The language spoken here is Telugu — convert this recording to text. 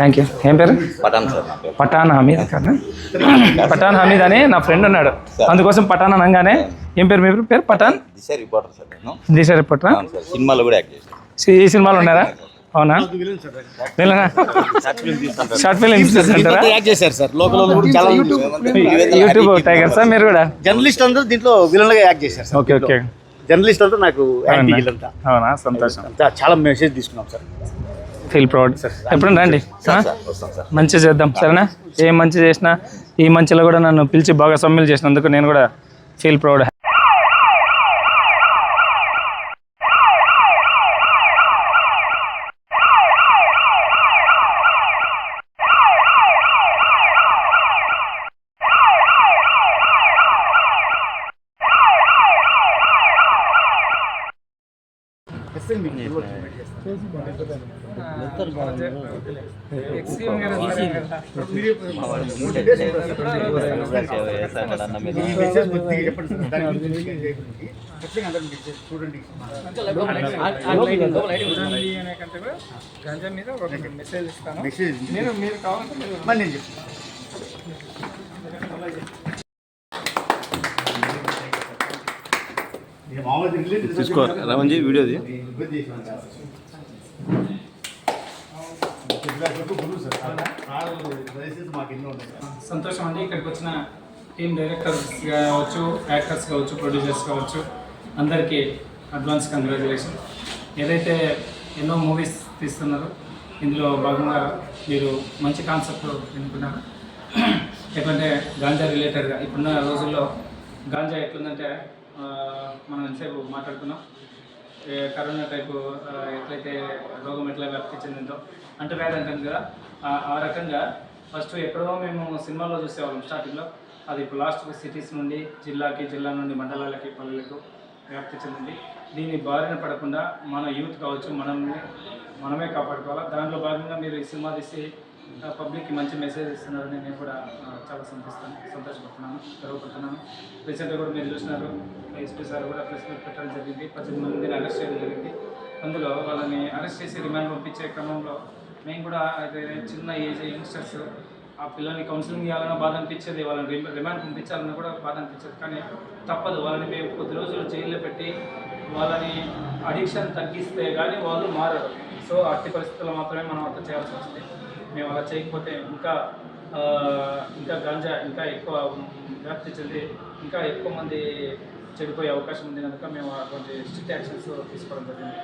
Thank you. ఏం పేరు? పఠాన్ సార్ నా పేరు. పఠాన్ హమీద్ కదా. పఠాన్ హమీద్ అని నా ఫ్రెండ్ ఉన్నాడు, అందుకోసం పఠాన్ అనగానే ఏం పేరు మీ పేరు? పఠాన్ దిశ రిపోర్టర్ సార్ నేను. దిశ రిపోర్టరా? అవును సార్, సినిమాలో కూడా యాక్ట్ చేశాను. ఈ సినిమాలో ఉన్నారా? అవునా? వీళ్ళనా? షార్ట్ ఫిల్మ్ అంటారా? యాక్ట్ చేశారు సార్. లోకల్ కూడా చాలా యూట్యూబ్ టైగర్ సార్ మీరు కూడా? జర్నలిస్ట్ అందరూ దీంట్లో విలన్ గా యాక్ట్ చేశారు సార్. Okay okay. జర్నలిస్ట్ అంతా నాకు యాక్టింగ్ వీళ్ళంతా అవునా? సంతోషం. చాలా మెసేజ్ తీసుకున్నాం సార్. Feel proud. ఎప్పుడు రండి, వస్తాను సార్. మంచిగా చేద్దాం సరేనా? ఏం మంచి చేసినా ఈ మంచిలో కూడా నన్ను పిలిచి భాగస్వామ్యులు చేసినందుకు నేను కూడా ఫీల్ ప్రౌడ్. తీసుకో రమణజీ వీడియోది. సంతోషం అండి. ఇక్కడికి వచ్చిన టీమ్ డైరెక్టర్స్ కావచ్చు, యాక్టర్స్ కావచ్చు, ప్రొడ్యూసర్స్ కావచ్చు, అందరికీ అడ్వాన్స్ కంగ్రాచులేషన్. ఏదైతే ఎన్నో మూవీస్ తీస్తున్నారో ఇందులో భాగంగా మీరు మంచి కాన్సెప్ట్ ఎన్నుకున్నారు. ఎట్లంటే గాంజా రిలేటెడ్గా ఇప్పుడున్న రోజుల్లో గాంజా ఎట్లుందంటే మనం ఎంతసేపు మాట్లాడుకున్నాం, కరోనా టైపు ఎట్లయితే రోగం ఎట్లా వ్యాప్తి చెందిందో అంటువ్యాధి అంటాం కదా, ఆ రకంగా ఫస్ట్ ఎక్కడో మేము సినిమాలో చూసేవాళ్ళం స్టార్టింగ్లో, అది ఇప్పుడు లాస్ట్ సిటీస్ నుండి జిల్లా నుండి మండలాలకి పల్లెలకు వ్యాప్తి చెందింది. దీన్ని బారిన పడకుండా మన యూత్ కావచ్చు మనమే కాపాడుకోవాలి. దాంట్లో భాగంగా మీరు ఈ సినిమా తీసి పబ్లిక్కి మంచి మెసేజ్ ఇస్తున్నారని నేను కూడా చాలా సంతోషపడుతున్నాను, గర్వపడుతున్నాను. రీసెంట్గా కూడా మీరు చూసినారు, ఎస్పీ సార్ కూడా ప్రెస్ మీట్ పెట్టడం జరిగింది. 18 మందిని అరెస్ట్ చేయడం జరిగింది. అందులో వాళ్ళని అరెస్ట్ చేసి రిమాండ్ పంపించే క్రమంలో మేము కూడా అయితే చిన్న ఏజ్ యంగ్స్టర్స్ ఆ పిల్లల్ని కౌన్సిలింగ్ చేయాలన్నా బాధ అనిపించేది, వాళ్ళని రిమాండ్ పంపించాలన్నా కూడా బాధ అనిపించేది. కానీ తప్పదు, వాళ్ళని మేము కొద్ది రోజులు జైల్లో పెట్టి వాళ్ళని అడిక్షన్ తగ్గిస్తే కానీ వాళ్ళు మారరు. సో అట్టి పరిస్థితుల్లో మాత్రమే మనం అంత చేయాల్సి వస్తుంది. మేము అలా చేయకపోతే ఇంకా గాంజా ఇంకా ఎక్కువ వ్యాప్తి చెంది ఇంకా ఎక్కువ మంది చెడిపోయే అవకాశం ఉంది కనుక మేము అటువంటి స్ట్రిక్ట్ యాక్షన్స్ తీసుకోవడం జరిగింది.